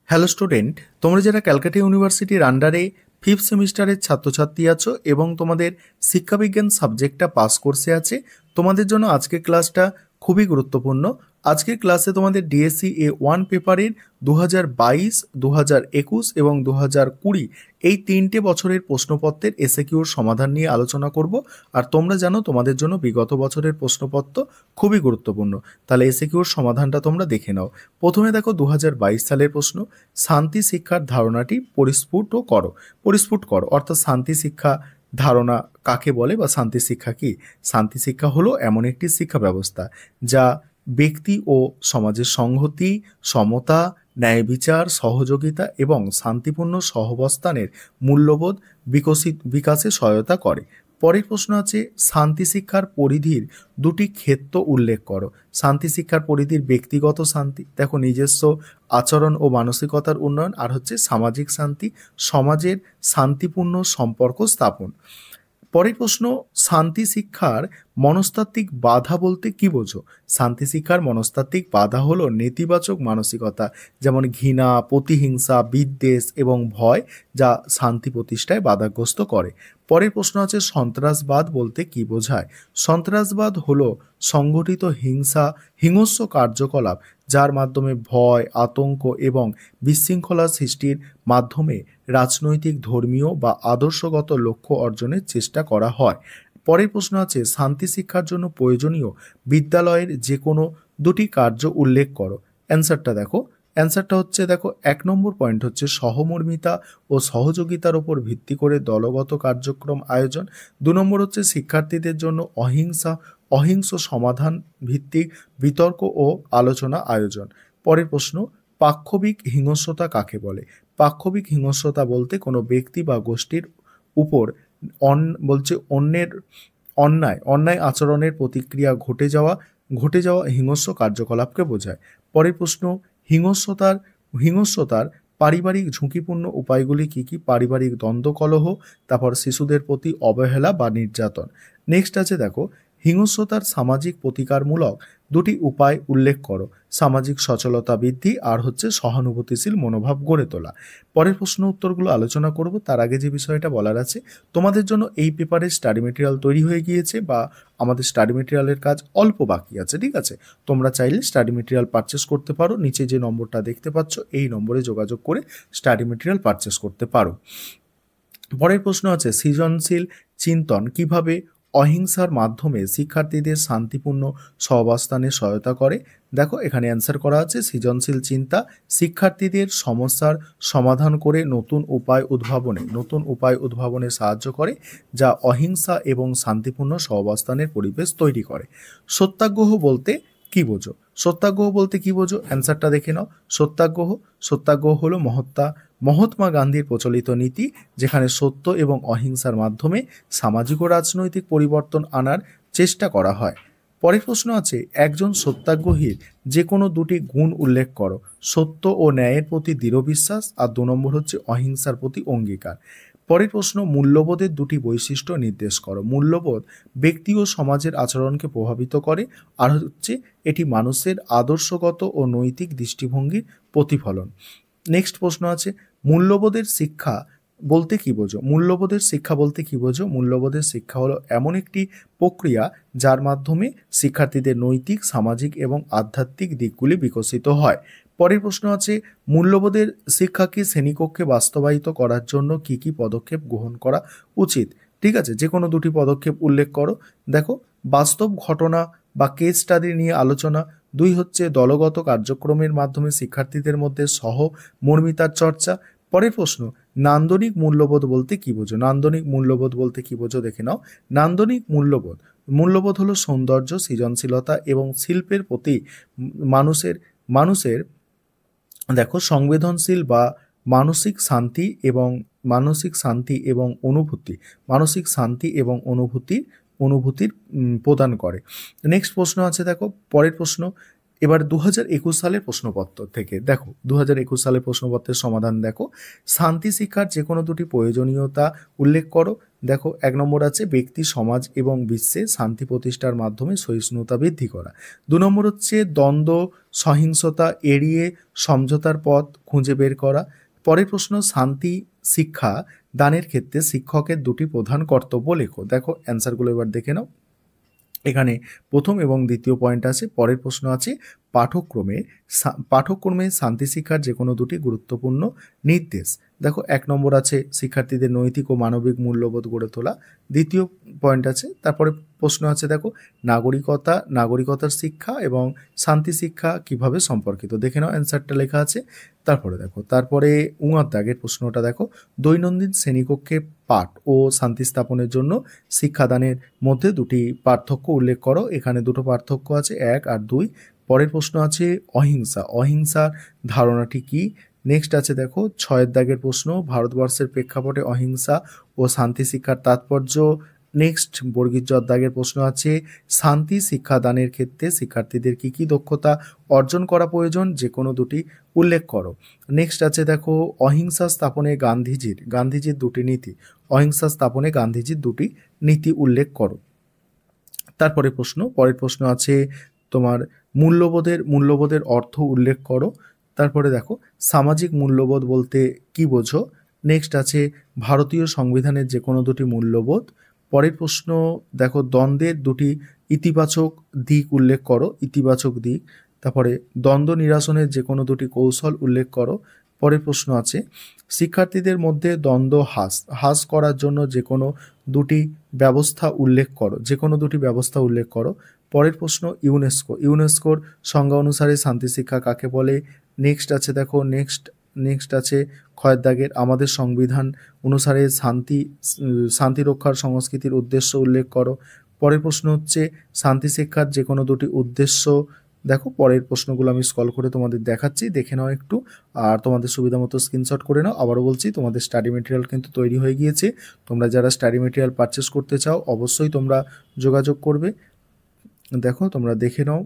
Hello student, তোমরা যারা ক্যালকাটা ইউনিভার্সিটির আন্ডারে ফিফথ সেমিস্টারের ছাত্রছাত্রী আছো এবং তোমাদের শিক্ষাবিজ্ঞান সাবজেক্টটা পাস কোর্সে আছে, তোমাদের জন্য আজকের ক্লাসটা খুবই গুরুত্বপূর্ণ। আজকের ক্লাসে তোমাদের ডিএসসি A1 পেপারের 2022, 2021 এবং 2020 এই 3টে বছরের প্রশ্নপত্রের এসএকিউর সমাধান নিয়ে আলোচনা করব। আর তোমরা জানো তোমাদের জন্য বিগত বছরের প্রশ্নপত্র খুবই গুরুত্বপূর্ণ। তাহলে এসএকিউর সমাধানটা তোমরা দেখে নাও। প্রথমে দেখো 2022 সালের প্রশ্ন, শান্তি শিক্ষার ধারণাটি পরিস্ফুট করো অর্থাৎ শান্তি শিক্ষা ধারণা কাকে বলে বা শান্তি শিক্ষা কি? শান্তি শিক্ষা হলো এমন একটি শিক্ষা ব্যবস্থা যা ব্যক্তি ও সমাজের সংহতি, সমতা, ন্যায় বিচার, সহযোগিতা এবং শান্তিপূর্ণ সহাবস্থানের মূল্যবোধ বিকাশে সহায়তা করে। পরের প্রশ্ন আছে, শান্তি শিক্ষার পরিধির দুটি ক্ষেত্র উল্লেখ করো। শান্তি শিক্ষার পরিধির ব্যক্তিগত শান্তি, দেখো নিজস্ব আচরণ ও মানসিকতার উন্নয়ন, আর হচ্ছে সামাজিক শান্তি, সমাজের শান্তিপূর্ণ সম্পর্ক স্থাপন। পরের প্রশ্ন, শান্তি শিক্ষার মনস্তাত্ত্বিক বাধা বলতে কি বোঝো? শান্তি শিক্ষার মনস্তাত্ত্বিক বাধা হলো নেতিবাচক মানসিকতা, যেমন ঘৃণা, প্রতিহিংসা, বিদ্বেষ এবং ভয়, যা শান্তি প্রতিষ্ঠায় বাধাগ্রস্ত করে। পরের প্রশ্ন আছে, সন্ত্রাসবাদ বলতে কি বোঝায়? সন্ত্রাসবাদ হলো সংগঠিত হিংস্র কার্যকলাপ যার মাধ্যমে ভয়, আতঙ্ক এবং বিশৃঙ্খলা সৃষ্টির মাধ্যমে রাজনৈতিক, ধর্মীয় বা আদর্শগত লক্ষ্য অর্জনের চেষ্টা করা হয়। পরের প্রশ্ন আছে, শান্তি শিক্ষার জন্য প্রয়োজনীয় বিদ্যালয়ের যে কোনো দুটি কার্য উল্লেখ করো। অ্যান্সারটা হচ্ছে দেখো 1 নম্বর পয়েন্ট হচ্ছে সহমর্মিতা ও সহযোগিতার উপর ভিত্তি করে দলগত কার্যক্রম আয়োজন। 2 নম্বর হচ্ছে শিক্ষার্থীদের জন্য অহিংস সমাধান ভিত্তিক বিতর্ক ও আলোচনা আয়োজন। পরের প্রশ্ন, পাক্ষবিক হিংস্রতা কাকে বলে? পাক্ষবিক হিংস্রতা বলতে কোনো ব্যক্তি বা গোষ্ঠীর উপর অন্যায় আচরণের প্রতিক্রিয়া ঘটে যাওয়া হিংস্র কার্যকলাপকে বোঝায়। পরের প্রশ্ন, হিংস্রতার পারিবারিক ঝুঁকিপূর্ণ উপায়গুলি কি কি? পারিবারিক দ্বন্দ্ব, কলহ, তারপর শিশুদের প্রতি অবহেলা বা নির্যাতন। নেক্সট আছে দেখো, হিংস্রতার সামাজিক প্রতিকারমূলক দুটি উপায় উল্লেখ করো। সামাজিক সচলতা বৃদ্ধি আর হচ্ছে সহানুভূতিশীল মনোভাব গড়ে তোলা। পরের প্রশ্ন উত্তরগুলো আলোচনা করব। তার আগে যে বিষয়টা বলার আছে, তোমাদের জন্য এই পেপারে স্টাডি মেটেরিয়াল তৈরি হয়ে গিয়েছে বা আমাদের স্টাডি মেটেরিয়ালের কাজ অল্প বাকি আছে, ঠিক আছে? তোমরা চাইলে স্টাডি মেটেরিয়াল পারচেস করতে পারো। নিচে যে নম্বরটা দেখতে পাচ্ছ এই নম্বরে যোগাযোগ করে স্টাডি মেটেরিয়াল পারচেস করতে পারো। পরের প্রশ্ন আছে, সৃজনশীল চিন্তন কিভাবে অহিংসার মাধ্যমে শিক্ষার্থীদের শান্তিপূর্ণ সহাবস্থানে সহায়তা করে? দেখো এখানে অ্যান্সার করা আছে, সৃজনশীল চিন্তা শিক্ষার্থীদের সমস্যার সমাধান করে নতুন উপায় উদ্ভাবনে সাহায্য করে, যা অহিংসা এবং শান্তিপূর্ণ সহাবস্থানের পরিবেশ তৈরি করে। সত্যাগ্রহ বলতে কি বোঝো? অ্যান্সারটা দেখে নাও। সত্যাগ্রহ হলো মহাত্মা গান্ধীর প্রচলিত নীতি, যেখানে সত্য এবং অহিংসার মাধ্যমে সামাজিক ও রাজনৈতিক পরিবর্তন আনার চেষ্টা করা হয়। পরের প্রশ্ন আছে, একজন সত্যাগ্রহীর যে কোনো দুটি গুণ উল্লেখ করো। সত্য ও ন্যায়ের প্রতি দৃঢ় বিশ্বাস, আর 2 নম্বর হচ্ছে অহিংসার প্রতি অঙ্গীকার। পরের প্রশ্ন, মূল্যবোধের দুটি বৈশিষ্ট্য নির্দেশ করো। মূল্যবোধ ব্যক্তি ও সমাজের আচরণকে প্রভাবিত করে, আর হচ্ছে এটি মানুষের আদর্শগত ও নৈতিক দৃষ্টিভঙ্গির প্রতিফলন। নেক্সট প্রশ্ন আছে, মূল্যবোধের শিক্ষা বলতে কি বোঝো? মূল্যবোধের শিক্ষা হলো এমন একটি প্রক্রিয়া যার মাধ্যমে শিক্ষার্থীদের নৈতিক, সামাজিক এবং আধ্যাত্মিক দিকগুলি বিকশিত হয়। পরের প্রশ্ন আছে, মূল্যবোধের শিক্ষাকে শ্রেণীকক্ষে বাস্তবায়িত করার জন্য কি কি পদক্ষেপ গ্রহণ করা উচিত? ঠিক আছে, যে কোনো দুটি পদক্ষেপ উল্লেখ করো। দেখো, বাস্তব ঘটনা বা কেস স্টাডি নিয়ে আলোচনা। 2 হচ্ছে দলগত কার্যক্রমের মাধ্যমে শিক্ষার্থীদের মধ্যে সহমর্মিতার চর্চা। পরের প্রশ্ন, নান্দনিক মূল্যবোধ বলতে কি বোঝো? দেখে নাও। নান্দনিক মূল্যবোধ হলো সৌন্দর্য, সৃজনশীলতা এবং শিল্পের প্রতি মানুষের দেখো সংবেদনশীল বা মানসিক শান্তি এবং অনুভূতির প্রদান করে। নেক্সট প্রশ্ন আছে দেখো, পরের প্রশ্ন, এবার 2021 সালের প্রশ্নপত্র থেকে দেখো, 2021 সালের প্রশ্নপত্রের সমাধান দেখো। শান্তি শিক্ষার যে কোনো দুটি প্রয়োজনীয়তা উল্লেখ করো। দেখো 1 নম্বর আছে ব্যক্তি, সমাজ এবং বিশ্বে শান্তি প্রতিষ্ঠার মাধ্যমে সহিষ্ণুতা বৃদ্ধি করা। 2 নম্বর হচ্ছে দ্বন্দ্ব সহিংসতা এড়িয়ে সমঝোতার পথ খুঁজে বের করা। পরের প্রশ্ন, শান্তি শিক্ষা দানের ক্ষেত্রে শিক্ষকের 2টি প্রধান কর্তব্য লেখো। দেখো অ্যান্সারগুলো এবার দেখে নাও। এখানে প্রথম এবং দ্বিতীয় পয়েন্ট আছে। পরের প্রশ্ন আছে পাঠ্যক্রমে শান্তি শিক্ষার যে কোনো 2টি গুরুত্বপূর্ণ নির্দেশ। দেখো 1 নম্বর আছে শিক্ষার্থীদের নৈতিক ও মানবিক মূল্যবোধ গড়ে তোলা। দ্বিতীয় পয়েন্ট আছে, তারপরে প্রশ্ন আছে দেখো নাগরিকতার শিক্ষা এবং শান্তি শিক্ষা কিভাবে সম্পর্কিত। দেখে নাও অ্যান্সারটা লেখা আছে। তারপরে উঙার দাগের প্রশ্নটা দেখো, দৈনন্দিন শ্রেণীকক্ষে পাঠ ও শান্তি স্থাপনের জন্য শিক্ষাদানের মধ্যে 2টি পার্থক্য উল্লেখ করো। এখানে 2টো পার্থক্য আছে, 1 আর 2। পরের প্রশ্ন আছে অহিংসার ধারণাটি কি। নেক্সট আছে দেখো 6 দাগের প্রশ্ন, ভারতবর্ষের প্রেক্ষাপটে অহিংসা ও শান্তি শিক্ষার তাৎপর্য। নেক্সট বর্গীর দাগের প্রশ্ন আছে শান্তি শিক্ষাদানের ক্ষেত্রে শিক্ষার্থীদের কি কি দক্ষতা অর্জন করা প্রয়োজন, যে কোনো 2টি উল্লেখ করো। নেক্সট আছে দেখো অহিংসা স্থাপনে গান্ধীজির 2টি নীতি। অহিংসা স্থাপনে গান্ধীজির 2টি নীতি উল্লেখ করো। পরের প্রশ্ন আছে তোমার মূল্যবোধের অর্থ উল্লেখ করো। তারপরে দেখো সামাজিক মূল্যবোধ বলতে কি বোঝো। নেক্সট আছে ভারতীয় সংবিধানের যে কোনো 2টি মূল্যবোধ। পরের প্রশ্ন দেখো দ্বন্দ্বের 2টি ইতিবাচক দিক উল্লেখ করো, ইতিবাচক দিক। তারপরে দ্বন্দ্ব নিরসনের যে কোনো 2টি কৌশল উল্লেখ করো। পরের প্রশ্ন আছে শিক্ষার্থীদের মধ্যে দ্বন্দ্ব হ্রাস করার জন্য যে কোনো 2টি ব্যবস্থা উল্লেখ করো। পরের প্রশ্ন ইউনেস্কোর সংজ্ঞা অনুসারে শান্তি শিক্ষা কাকে বলে। নেক্সট আছে দেখো নেক্সট আছে ক্ষয়ের দাগের আমাদের সংবিধান অনুসারে শান্তি রক্ষার সংস্কৃতির উদ্দেশ্য উল্লেখ করো। পরের প্রশ্ন হচ্ছে শান্তি শিক্ষার যে কোনো 2টি উদ্দেশ্য। দেখো পরের প্রশ্নগুলো আমি স্ক্রল করে তোমাদের দেখাচ্ছি, দেখে নাও একটু, আর তোমাদের সুবিধা মতো স্ক্রিনশট করে নাও। আবারও বলছি তোমাদের স্টাডি মেটেরিয়াল কিন্তু তৈরি হয়ে গিয়েছে। তোমরা যারা স্টাডি মেটেরিয়াল পারচেস করতে চাও অবশ্যই তোমরা যোগাযোগ করবে। দেখো তোমরা দেখে নাও